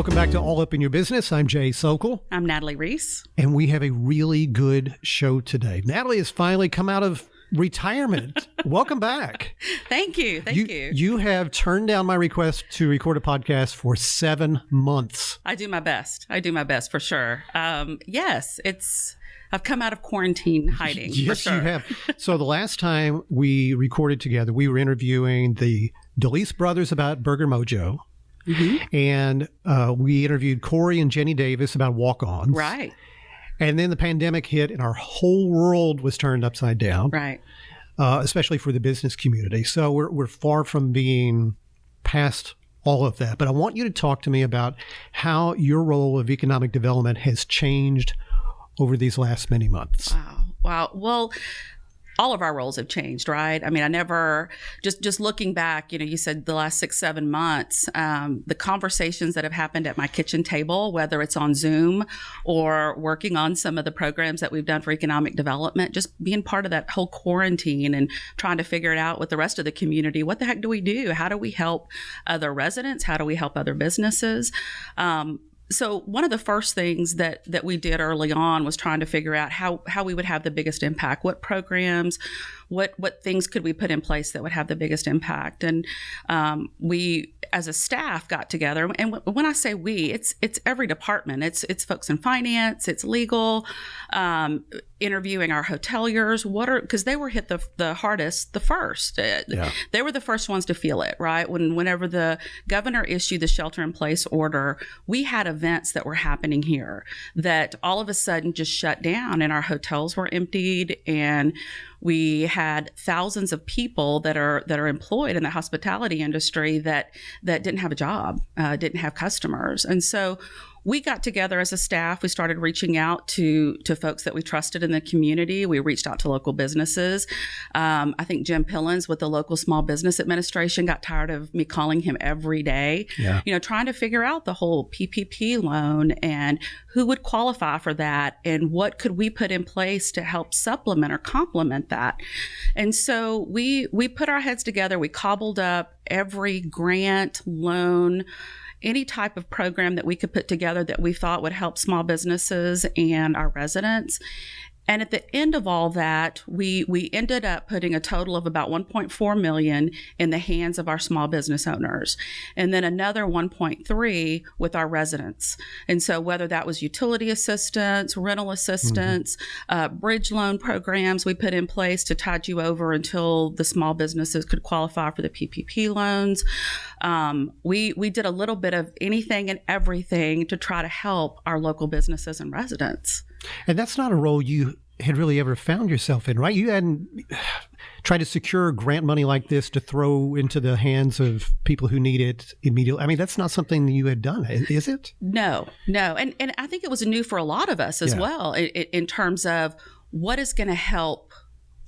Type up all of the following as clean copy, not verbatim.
Welcome back to All Up in Your Business. I'm Jay Socol. I'm Natalie Ruiz. And we have a really good show today. Natalie has finally come out of retirement. Welcome back. Thank you. Thank you. You have turned down my request to record a podcast for 7 months. I do my best. For sure. Yes, I've come out of quarantine hiding. Yes, for sure. you have. So the last time we recorded together, we were interviewing the DeLeese brothers about Burger Mojo. Mm-hmm. And we interviewed Corey and Jenny Davis about walk-ons. Right. And then the pandemic hit and our whole world was turned upside down. Right. Especially for the business community. So we're far from being past all of that. But I want you to talk to me about how your role of economic development has changed over these last many months. Wow. Well, all of our roles have changed, right? I mean, I never, just looking back, you said the last 6-7 months, the conversations that have happened at my kitchen table, whether it's on Zoom or working on some of the programs that we've done for economic development, just being part of that whole quarantine and trying to figure it out with the rest of the community. What the heck do we do? How do we help other residents? How do we help other businesses? So one of the first things that we did early on was trying to figure out how we would have the biggest impact, what programs, what things could we put in place that would have the biggest impact. And we, as a staff, got together. And when I say we, it's every department. It's folks in finance, it's legal, interviewing our hoteliers, because they were hit the hardest, the first. They were the first ones to feel it, right? Whenever the governor issued the shelter-in-place order, we had events that were happening here that all of a sudden just shut down, and our hotels were emptied, and we had thousands of people that are employed in the hospitality industry that didn't have a job, didn't have customers, and so we got together as a staff. We started reaching out to folks that we trusted in the community. We reached out to local businesses. I think Jim Pillins with the local Small Business Administration got tired of me calling him every day, trying to figure out the whole PPP loan and who would qualify for that and what could we put in place to help supplement or complement that. And so we put our heads together. We cobbled up every grant, loan, any type of program that we could put together that we thought would help small businesses and our residents. And at the end of all that, we ended up putting a total of about $1.4 million in the hands of our small business owners, and then another 1.3 with our residents. And so whether that was utility assistance, rental assistance, bridge loan programs we put in place to tide you over until the small businesses could qualify for the PPP loans. We did a little bit of anything and everything to try to help our local businesses and residents. And that's not a role you had really ever found yourself in, right? You hadn't tried to secure grant money like this to throw into the hands of people who need it immediately. I mean, that's not something you had done, is it? No. And I think it was new for a lot of us as well in terms of what is going to help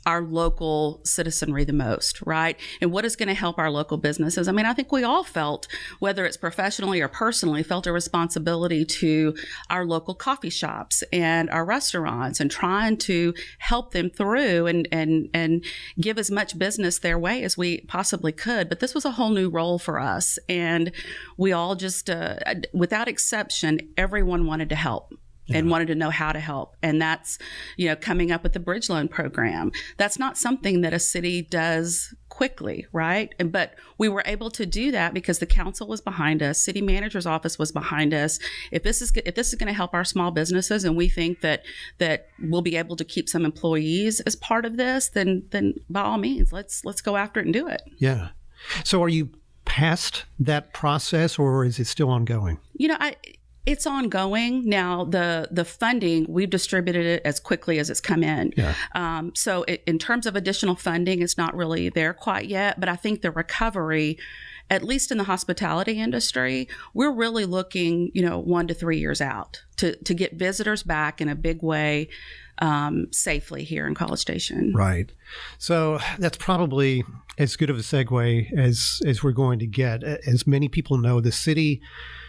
our local citizenry the most, right? And what is going to help our local businesses? I mean, I think we all felt, whether it's professionally or personally, felt a responsibility to our local coffee shops and our restaurants and trying to help them through and give as much business their way as we possibly could. But this was a whole new role for us. And we all just, without exception, everyone wanted to help. And wanted to know how to help. And that's, coming up with the bridge loan program. That's not something that a city does quickly, right? But we were able to do that because the council was behind us, city manager's office was behind us. If this is going to help our small businesses, and we think that we'll be able to keep some employees as part of this, then by all means, let's go after it and do it. Yeah. So are you past that process, or is it still ongoing? It's ongoing. Now, the funding, we've distributed it as quickly as it's come in. Yeah. So in terms of additional funding, it's not really there quite yet. But I think the recovery, at least in the hospitality industry, we're really looking, 1 to 3 years out to get visitors back in a big way safely here in College Station. Right. So that's probably as good of a segue as we're going to get. As many people know, the city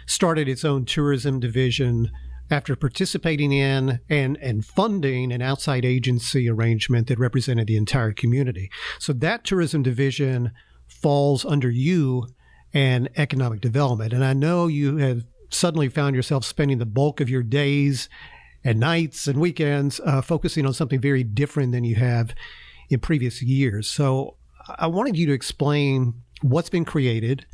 started its own tourism division after participating in and funding an outside agency arrangement that represented the entire community. So that tourism division falls under you and economic development. And I know you have suddenly found yourself spending the bulk of your days and nights and weekends focusing on something very different than you have in previous years. So I wanted you to explain what's been created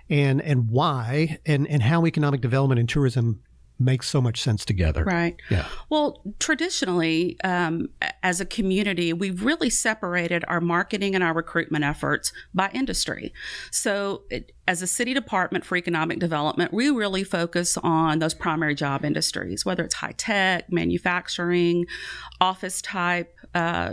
and why and how economic development and tourism makes so much sense together. Right. Yeah. Well, traditionally, as a community, we've really separated our marketing and our recruitment efforts by industry. So as a city department for economic development, we really focus on those primary job industries, whether it's high tech, manufacturing, office type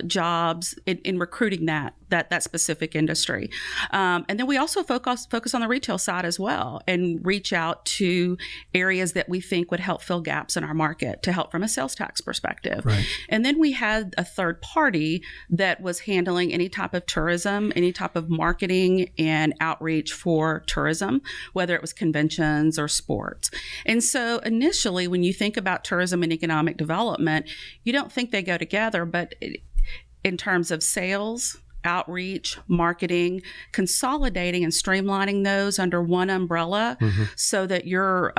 jobs, in recruiting that specific industry. And then we also focus on the retail side as well and reach out to areas that we think would help fill gaps in our market to help from a sales tax perspective. Right. And then we had a third party that was handling any type of tourism, any type of marketing and outreach for tourism, whether it was conventions or sports. And so initially, when you think about tourism and economic development, you don't think they go together, but in terms of sales, outreach, marketing, consolidating and streamlining those under one umbrella so that you're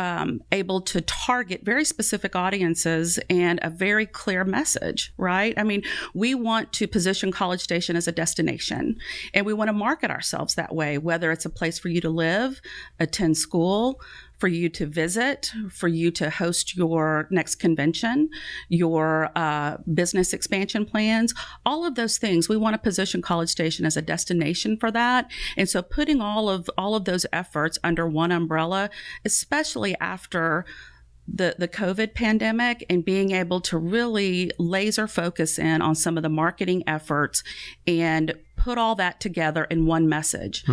able to target very specific audiences and a very clear message, right? I mean, we want to position College Station as a destination, and we want to market ourselves that way, whether it's a place for you to live, attend school, for you to visit, for you to host your next convention, your business expansion plans, all of those things. We want to position College Station as a destination for that. And so putting all of those efforts under one umbrella, especially after the COVID pandemic, and being able to really laser focus in on some of the marketing efforts and put all that together in one message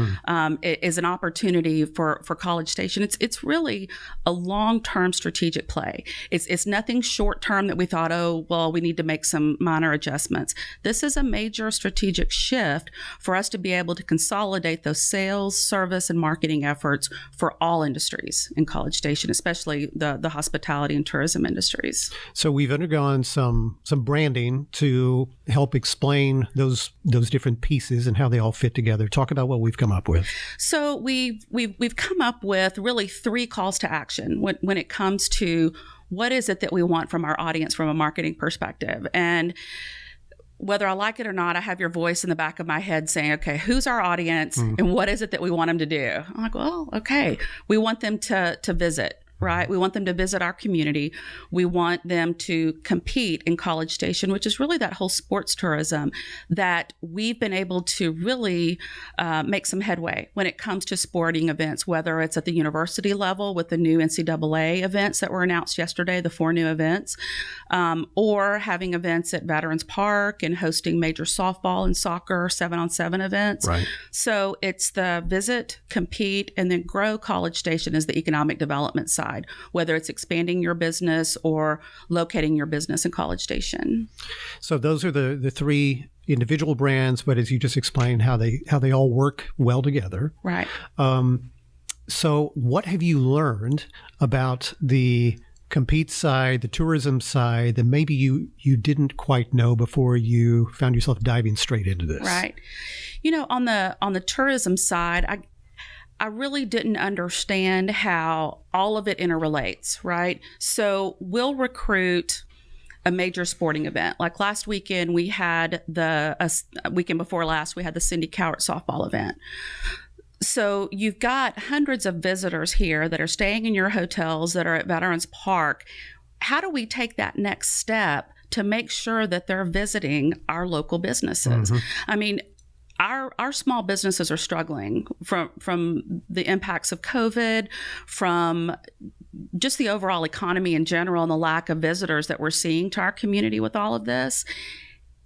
is an opportunity for College Station. It's really a long-term strategic play. It's nothing short-term that we thought, oh, well, we need to make some minor adjustments. This is a major strategic shift for us to be able to consolidate those sales, service, and marketing efforts for all industries in College Station, especially the hospitality and tourism industries. So we've undergone some branding to help explain those different pieces and how they all fit together. Talk about what we've come up with. So we've come up with really 3 calls to action when it comes to what is it that we want from our audience from a marketing perspective. And whether I like it or not, I have your voice in the back of my head saying, okay, who's our audience and what is it that we want them to do? I'm like, well, okay, we want them to visit. Right? We want them to visit our community. We want them to compete in College Station, which is really that whole sports tourism that we've been able to really make some headway when it comes to sporting events, whether it's at the university level with the new NCAA events that were announced yesterday, the 4 new events, or having events at Veterans Park and hosting major softball and soccer 7-on-7 events. Right. So it's the visit, compete, and then grow College Station as the economic development side, whether it's expanding your business or locating your business in College Station. So those are the 3 individual brands, but as you just explained, how they all work well together. Right. So what have you learned about the compete side, the tourism side, that maybe you didn't quite know before you found yourself diving straight into this? Right. You know, on the tourism side, I really didn't understand how all of it interrelates, right? So we'll recruit a major sporting event. Like last weekend, we had weekend before last, we had the Cindy Cowart softball event. So you've got hundreds of visitors here that are staying in your hotels, that are at Veterans Park. How do we take that next step to make sure that they're visiting our local businesses? I mean, our small businesses are struggling from the impacts of COVID, from just the overall economy in general, and the lack of visitors that we're seeing to our community with all of this.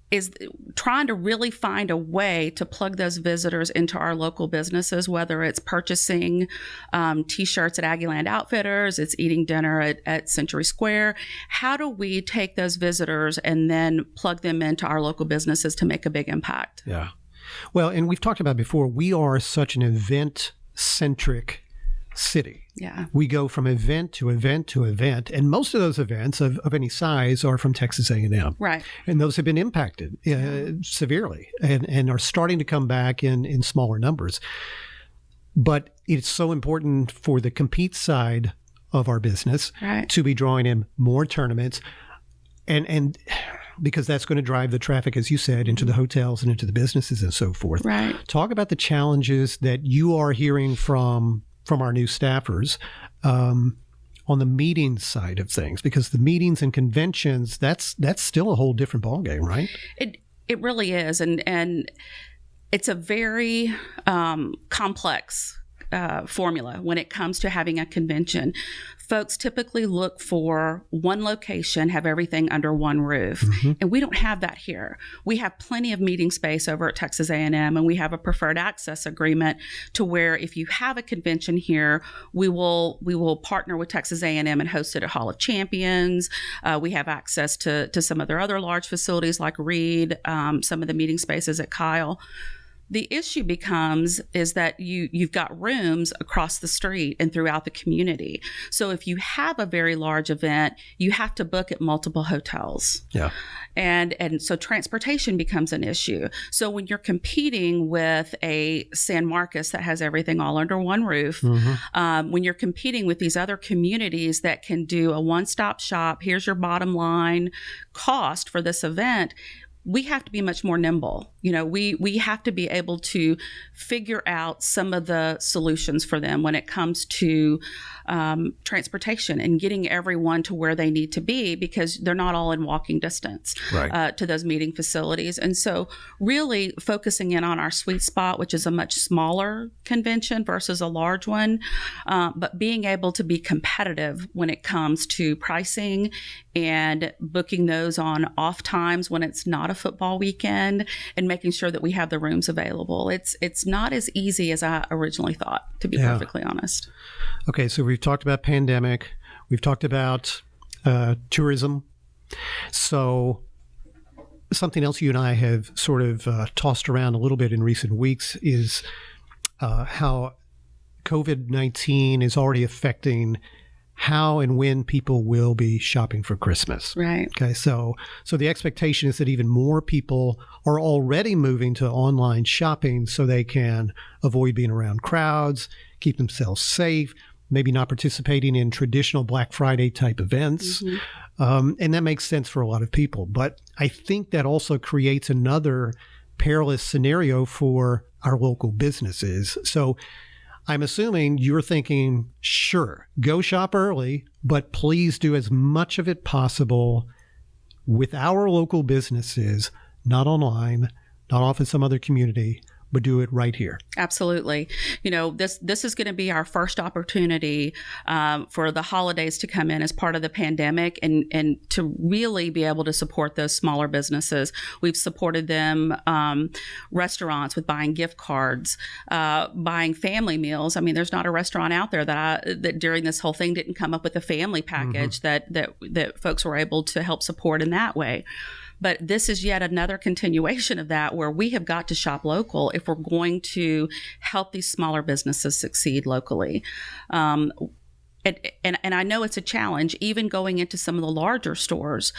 Is trying to really find a way to plug those visitors into our local businesses, whether it's purchasing T-shirts at Aggieland Outfitters, it's eating dinner at Century Square. How do we take those visitors and then plug them into our local businesses to make a big impact? Yeah. Well, and we've talked about before, we are such an event-centric city. Yeah. We go from event to event to event, and most of those events of any size are from Texas A&M. Right. And those have been impacted severely and are starting to come back in smaller numbers. But it's so important for the compete side of our business Right. to be drawing in more tournaments. And because that's going to drive the traffic, as you said, into the hotels and into the businesses and so forth. Right. Talk about the challenges that you are hearing from our new staffers on the meeting side of things, because the meetings and conventions, that's still a whole different ballgame, right? It really is. And it's a very complex formula when it comes to having a convention. Folks typically look for one location, have everything under one roof. Mm-hmm. And we don't have that here. We have plenty of meeting space over at Texas A&M, and we have a preferred access agreement to where if you have a convention here, we will partner with Texas A&M and host it at Hall of Champions. We have access to some of their other large facilities like Reed, some of the meeting spaces at Kyle. The issue is that you've got rooms across the street and throughout the community. So if you have a very large event, you have to book at multiple hotels. Yeah. And so transportation becomes an issue. So when you're competing with a San Marcos that has everything all under one roof, mm-hmm. When you're competing with these other communities that can do a one-stop shop, here's your bottom line cost for this event, we have to be much more nimble. We have to be able to figure out some of the solutions for them when it comes to transportation and getting everyone to where they need to be, because they're not all in walking distance to those meeting facilities. And so really focusing in on our sweet spot, which is a much smaller convention versus a large one, but being able to be competitive when it comes to pricing and booking those on off times when it's not a football weekend, and making sure that we have the rooms available. It's not as easy as I originally thought, to be perfectly honest. Okay, so we've talked about pandemic. We've talked about tourism. So something else you and I have sort of tossed around a little bit in recent weeks is how COVID-19 is already affecting how and when people will be shopping for Christmas. Right. Okay. So the expectation is that even more people are already moving to online shopping so they can avoid being around crowds, keep themselves safe, maybe not participating in traditional Black Friday type events. Mm-hmm. And that makes sense for a lot of people. But I think that also creates another perilous scenario for our local businesses. So I'm assuming you're thinking, sure, go shop early, but please do as much of it possible with our local businesses, not online, not off in some other community, but do it right here. Absolutely. This is going to be our first opportunity for the holidays to come in as part of the pandemic and to really be able to support those smaller businesses. We've supported them, restaurants with buying gift cards, buying family meals. I mean, there's not a restaurant out there that during this whole thing didn't come up with a family package mm-hmm. that folks were able to help support in that way. But this is yet another continuation of that, where we have got to shop local if we're going to help these smaller businesses succeed locally. And I know it's a challenge, even going into some of the larger stores,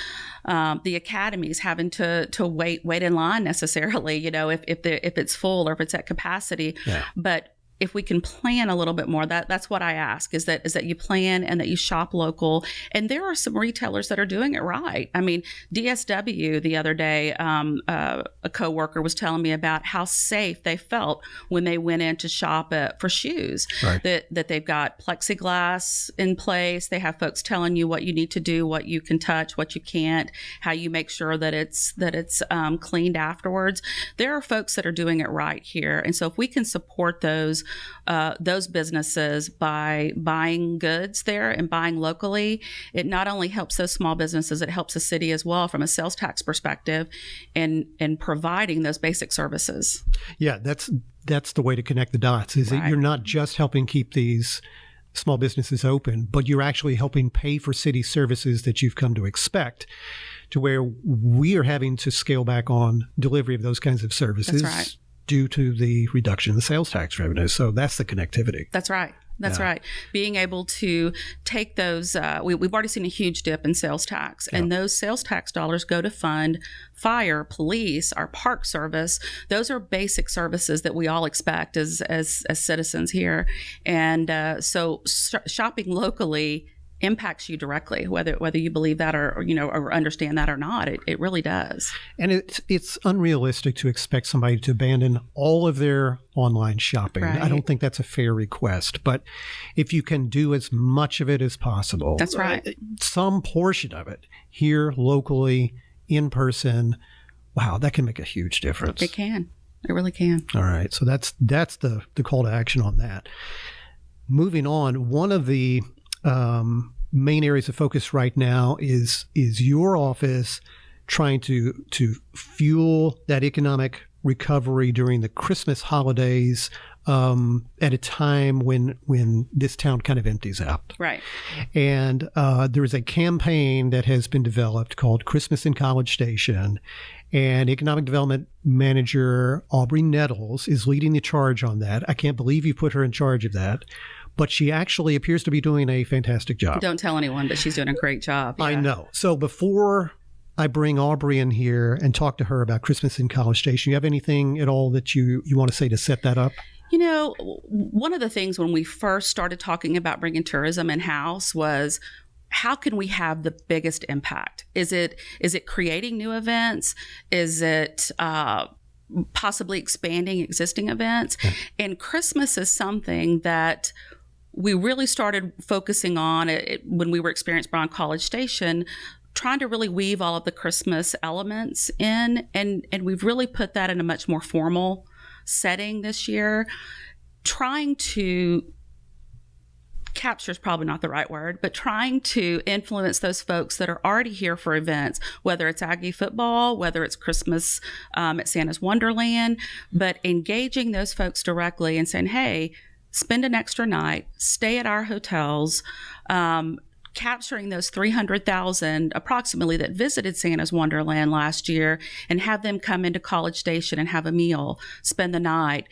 the academies having to wait in line necessarily, if it's full or if it's at capacity. Yeah. But if we can plan a little bit more, that's what I ask, is that you plan and that you shop local. And there are some retailers that are doing it right. I mean, DSW the other day, a coworker was telling me about how safe they felt when they went in to shop for shoes. Right. That they've got plexiglass in place. They have folks telling you what you need to do, what you can touch, what you can't, how you make sure that it's cleaned afterwards. There are folks that are doing it right here. And so if we can support those businesses by buying goods there and buying locally, it not only helps those small businesses, it helps the city as well from a sales tax perspective and providing those basic services. Yeah, that's the way to connect the dots, is that you're not just helping keep these small businesses open, but you're actually helping pay for city services that you've come to expect, to where we are having to scale back on delivery of those kinds of services. That's right. Due to the reduction in the sales tax revenue. So that's the connectivity. That's right. That's right. Being able to take those, we've already seen a huge dip in sales tax, and those sales tax dollars go to fund fire, police, our park service. Those are basic services that we all expect as citizens here. And so shopping locally impacts you directly, whether you believe that or understand that or not. It really does. And it's unrealistic to expect somebody to abandon all of their online shopping. Right. I don't think that's a fair request. But if you can do as much of it as possible, that's right. Some portion of it here locally, in person, wow, that can make a huge difference. It can. It really can. All right. So that's the call to action on that. Moving on, one of the main areas of focus right now is your office trying to fuel that economic recovery during the Christmas holidays at a time when this town kind of empties out. Right. And there is a campaign that has been developed called Christmas in College Station, and Economic Development Manager Aubrey Nettles is leading the charge on that. I can't believe you put her in charge of that. But she actually appears to be doing a fantastic job. Don't tell anyone, but she's doing a great job. Yeah. I know. So before I bring Aubrey in here and talk to her about Christmas in College Station, you have anything at all that you want to say to set that up? One of the things when we first started talking about bringing tourism in-house was, how can we have the biggest impact? Is it creating new events? Is it possibly expanding existing events? Yeah. And Christmas is something that we really started focusing on it when we were experienced on College Station, trying to really weave all of the Christmas elements in. And we've really put that in a much more formal setting this year, trying to capture is probably not the right word, but trying to influence those folks that are already here for events, whether it's Aggie football, whether it's Christmas at Santa's Wonderland, but engaging those folks directly and saying, hey, spend an extra night, stay at our hotels, capturing those 300,000 approximately that visited Santa's Wonderland last year, and have them come into College Station and have a meal, spend the night,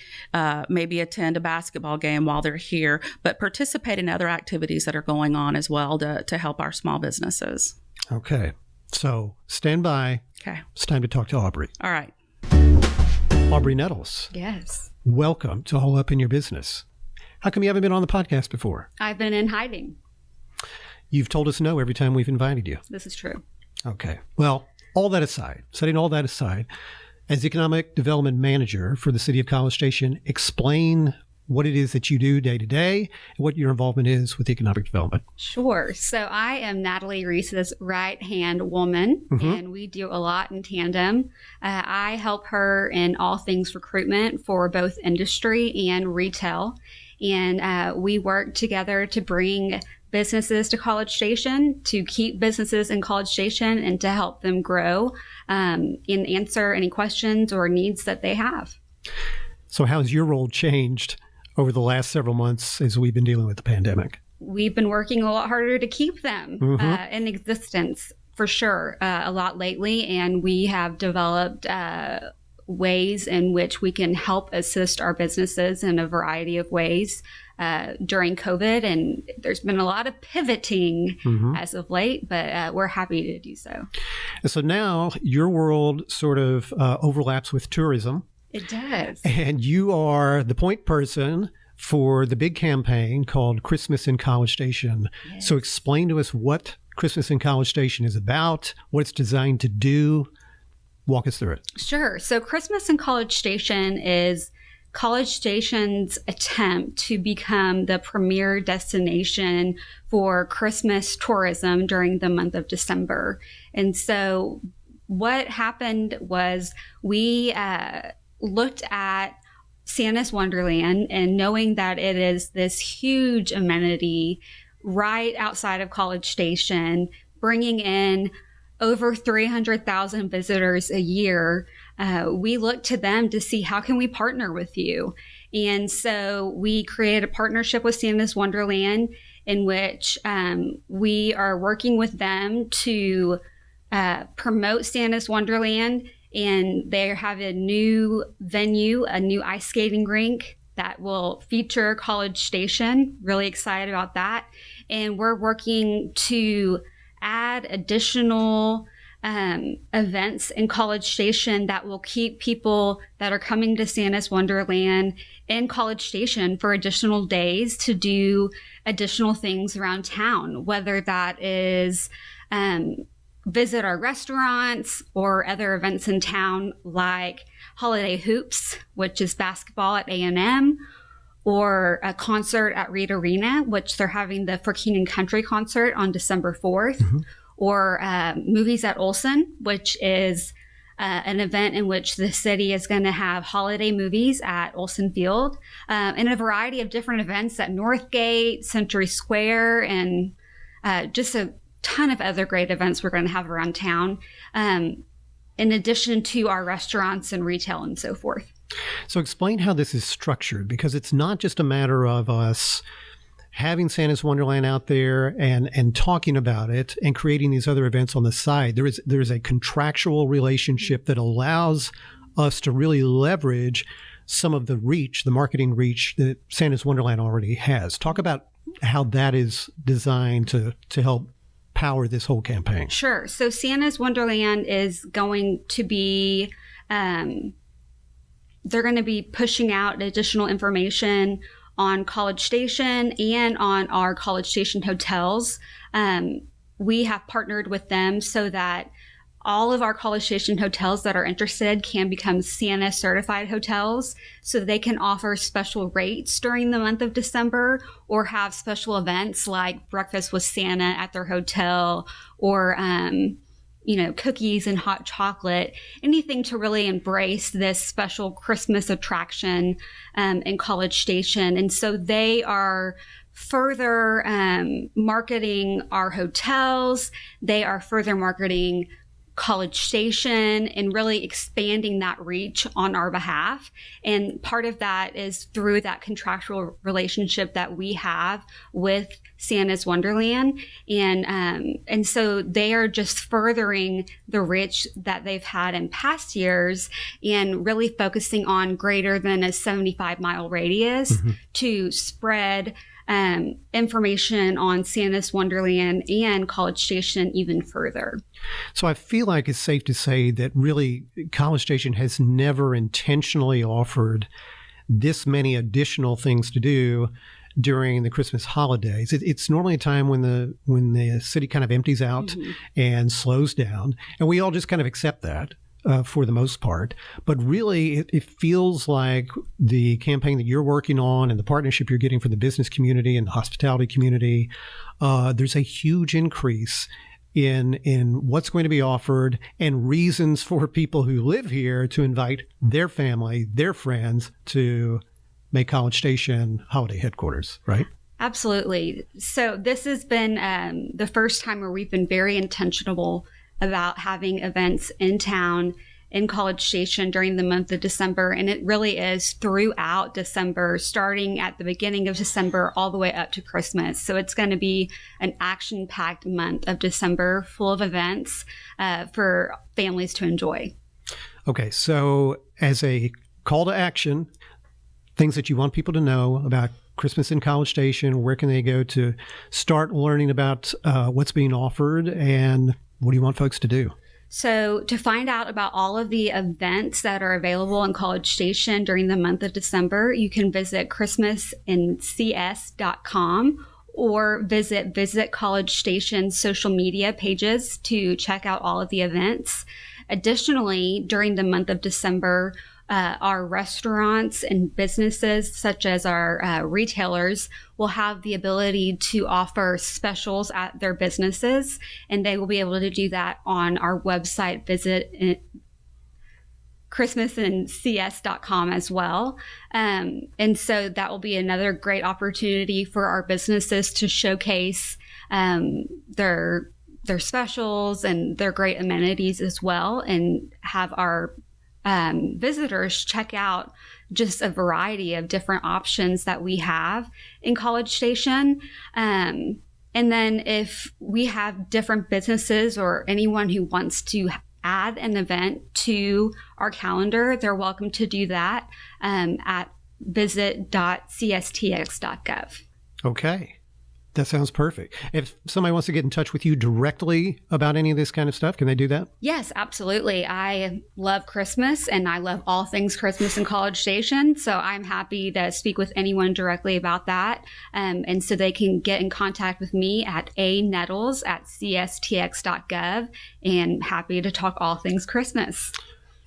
maybe attend a basketball game while they're here, but participate in other activities that are going on as well to help our small businesses. Okay. So stand by. Okay. It's time to talk to Aubrey. All right. Aubrey Nettles. Yes. Welcome to All Up in Your Business. How come you haven't been on the podcast before? I've been in hiding. You've told us no every time we've invited you. This is true. Okay. Well, setting all that aside, as Economic Development Manager for the City of College Station, explain what it is that you do day to day and what your involvement is with economic development. Sure. So I am Natalie Ruiz's right-hand woman, and we do a lot in tandem. I help her in all things recruitment for both industry and retail. And we work together to bring businesses to College Station, to keep businesses in College Station, and to help them grow and answer any questions or needs that they have. So how's your role changed over the last several months as we've been dealing with the pandemic? We've been working a lot harder to keep them in existence, for sure, a lot lately. And we have developed ways in which we can help assist our businesses in a variety of ways during COVID. And there's been a lot of pivoting as of late, but we're happy to do so. And so now your world sort of overlaps with tourism. It does. And you are the point person for the big campaign called Christmas in College Station. Yes. So explain to us what Christmas in College Station is about, what it's designed to do. Walk us through it. Sure. So Christmas in College Station is College Station's attempt to become the premier destination for Christmas tourism during the month of December. And so what happened was we looked at Santa's Wonderland, and knowing that it is this huge amenity right outside of College Station, bringing in over 300,000 visitors a year, we looked to them to see how can we partner with you. And so we created a partnership with Santa's Wonderland in which we are working with them to promote Santa's Wonderland. And they have a new venue, a new ice skating rink that will feature College Station. Really excited about that. And we're working to add additional events in College Station that will keep people that are coming to Santa's Wonderland in College Station for additional days to do additional things around town, whether that is visit our restaurants or other events in town like Holiday Hoops, which is basketball at A&M, or a concert at Reed Arena, which they're having the For King and Country concert on December 4th, or Movies at Olson, which is an event in which the city is going to have holiday movies at Olson Field, and a variety of different events at Northgate, Century Square, and just a ton of other great events we're going to have around town, in addition to our restaurants and retail and so forth. So explain how this is structured, because it's not just a matter of us having Santa's Wonderland out there and talking about it and creating these other events on the side. There is a contractual relationship that allows us to really leverage some of the reach, the marketing reach that Santa's Wonderland already has. Talk about how that is designed to help power this whole campaign. Sure. So Santa's Wonderland is going to be, they're going to be pushing out additional information on College Station and on our College Station hotels. We have partnered with them so that all of our College Station hotels that are interested can become Santa certified hotels, so they can offer special rates during the month of December or have special events like breakfast with Santa at their hotel, or cookies and hot chocolate, anything to really embrace this special Christmas attraction in College Station. And so they are further marketing our hotels. They are further marketing College Station and really expanding that reach on our behalf. And part of that is through that contractual relationship that we have with Santa's Wonderland. And so they are just furthering the reach that they've had in past years and really focusing on greater than a 75-mile radius to spread information on Santa's Wonderland and College Station even further. So I feel like it's safe to say that really College Station has never intentionally offered this many additional things to do during the Christmas holidays. It's normally a time when the city kind of empties out and slows down, and we all just kind of accept that. For the most part. But really, it feels like the campaign that you're working on and the partnership you're getting from the business community and the hospitality community, there's a huge increase in what's going to be offered and reasons for people who live here to invite their family, their friends to make College Station holiday headquarters, right? Absolutely. So this has been the first time where we've been very intentional about having events in town in College Station during the month of December. And it really is throughout December, starting at the beginning of December all the way up to Christmas. So it's going to be an action-packed month of December full of events for families to enjoy. Okay, so as a call to action, things that you want people to know about Christmas in College Station, where can they go to start learning about what's being offered, and what do you want folks to do? So to find out about all of the events that are available in College Station during the month of December, you can visit christmasincs.com or visit College Station's social media pages to check out all of the events. Additionally, during the month of December, our restaurants and businesses, such as our retailers, will have the ability to offer specials at their businesses, and they will be able to do that on our website, visit christmasincs.com as well. And so that will be another great opportunity for our businesses to showcase their specials and their great amenities as well, and have our visitors check out just a variety of different options that we have in College Station. And then if we have different businesses or anyone who wants to add an event to our calendar, they're welcome to do that at visit .cstx.gov. Okay. That sounds perfect. If somebody wants to get in touch with you directly about any of this kind of stuff, can they do that? Yes, absolutely. I love Christmas and I love all things Christmas in College Station. So I'm happy to speak with anyone directly about that. And so they can get in contact with me at anettles@cstx.gov, and happy to talk all things Christmas.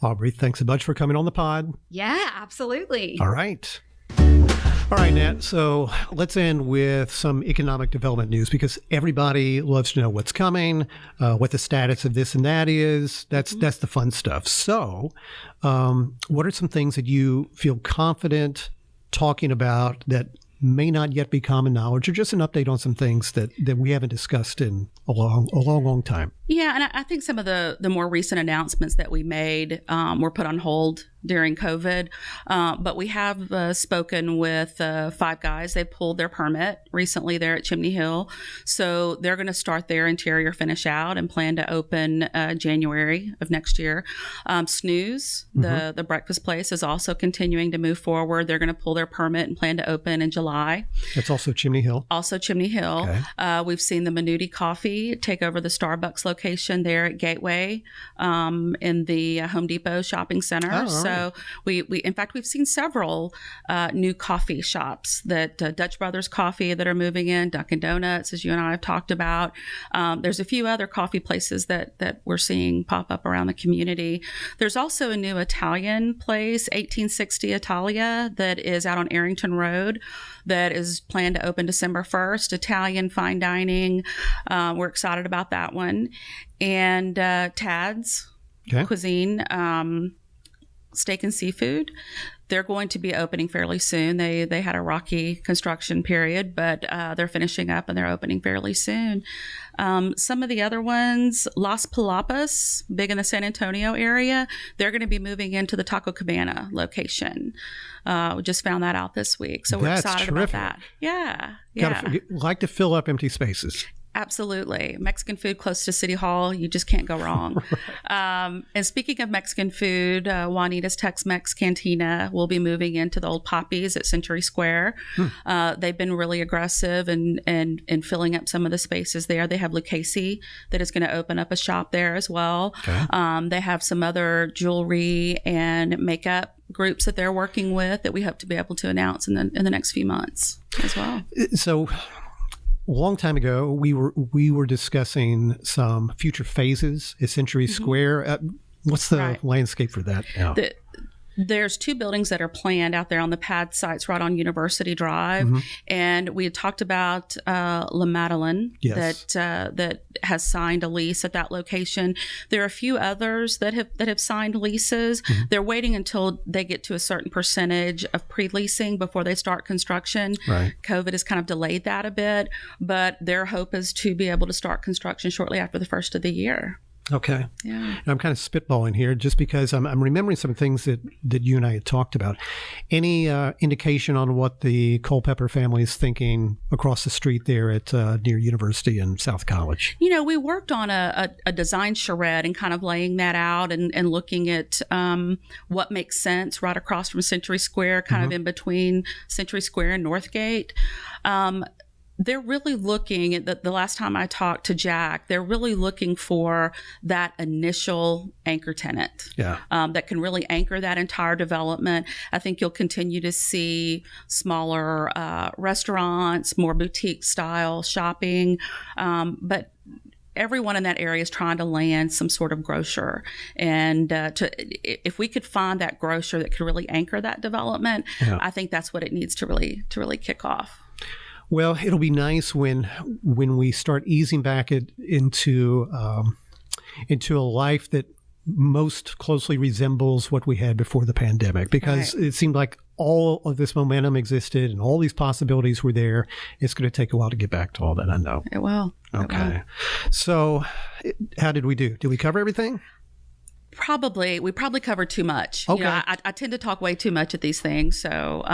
Aubrey, thanks so much for coming on the pod. Yeah, absolutely. All right. All right, Nat. So let's end with some economic development news, because everybody loves to know what's coming, what the status of this and that is. That's the fun stuff. So what are some things that you feel confident talking about that may not yet be common knowledge, or just an update on some things that we haven't discussed in a long time? Yeah, and I think some of the more recent announcements that we made were put on hold during COVID, but we have spoken with Five Guys. They pulled their permit recently there at Chimney Hill, so they're going to start their interior finish out and plan to open January of next year. Snooze, the breakfast place, is also continuing to move forward. They're going to pull their permit and plan to open in July. That's also Chimney Hill. Also Chimney Hill. Okay. We've seen the Minuti Coffee take over the Starbucks location there at Gateway in the Home Depot shopping center. Oh, so we in fact, we've seen several new coffee shops that Dutch Brothers Coffee that are moving in, Dunkin' Donuts, as you and I have talked about. There's a few other coffee places that we're seeing pop up around the community. There's also a new Italian place, 1860 Italia, that is out on Arrington Road, that is planned to open December 1st. Italian fine dining. We're excited about that one. And Tad's Cuisine, steak and seafood. They're going to be opening fairly soon. They had a rocky construction period, but they're finishing up and they're opening fairly soon. Some of the other ones, Las Palapas, big in the San Antonio area, they're going to be moving into the Taco Cabana location. We just found that out this week. So we're excited about that. Yeah. Like to fill up empty spaces. Absolutely. Mexican food close to City Hall. You just can't go wrong. Right. And speaking of Mexican food, Juanita's Tex-Mex Cantina will be moving into the old Poppies at Century Square. They've been really aggressive in filling up some of the spaces there. They have Lucchese that is going to open up a shop there as well. Okay. They have some other jewelry and makeup groups that they're working with that we hope to be able to announce in the next few months as well. So a long time ago, we were discussing some future phases at Century Square. What's the landscape for that now? There's two buildings that are planned out there on the pad sites right on University Drive. And we had talked about La Madeleine that has signed a lease at that location. There are a few others that have signed leases. They're waiting until they get to a certain percentage of pre-leasing before they start construction. Right. COVID has kind of delayed that a bit, but their hope is to be able to start construction shortly after the first of the year. Okay. Yeah. I'm kind of spitballing here just because I'm remembering some things that you and I had talked about. Any indication on what the Culpepper family is thinking across the street there at near University and South College? You know, we worked on a design charrette and kind of laying that out and looking at what makes sense right across from Century Square, kind of in between Century Square and Northgate. They're really looking at the last time I talked to Jack, they're really looking for that initial anchor tenant that can really anchor that entire development. I think you'll continue to see smaller restaurants, more boutique style shopping, but everyone in that area is trying to land some sort of grocer. And if we could find that grocer that could really anchor that development, I think that's what it needs to really kick off. Well, it'll be nice when we start easing back into a life that most closely resembles what we had before the pandemic, because it seemed like all of this momentum existed and all these possibilities were there. It's going to take a while to get back to all that, I know. It will. Okay. So how did we do? Did we cover everything? We probably covered too much. Okay. You know, I tend to talk way too much at these things. So,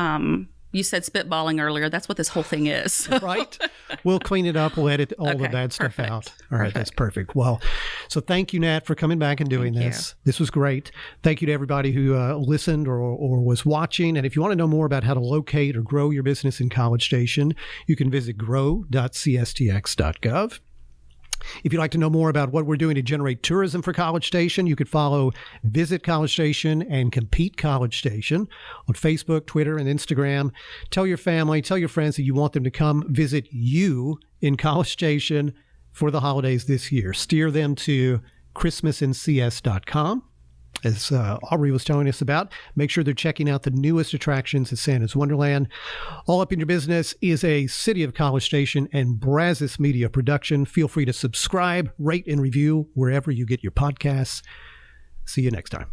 you said spitballing earlier. That's what this whole thing is. Right? We'll clean it up. We'll edit all the bad stuff out. All right, that's perfect. Well, so thank you, Nat, for coming back and doing this. This was great. Thank you to everybody who listened or was watching. And if you want to know more about how to locate or grow your business in College Station, you can visit grow.cstx.gov. If you'd like to know more about what we're doing to generate tourism for College Station, you could follow Visit College Station and Compete College Station on Facebook, Twitter, and Instagram. Tell your family, tell your friends that you want them to come visit you in College Station for the holidays this year. Steer them to christmasincs.com. As Aubrey was telling us about, make sure they're checking out the newest attractions at Santa's Wonderland. All Up in Your Business is a City of College Station and Brazos Media production. Feel free to subscribe, rate, and review wherever you get your podcasts. See you next time.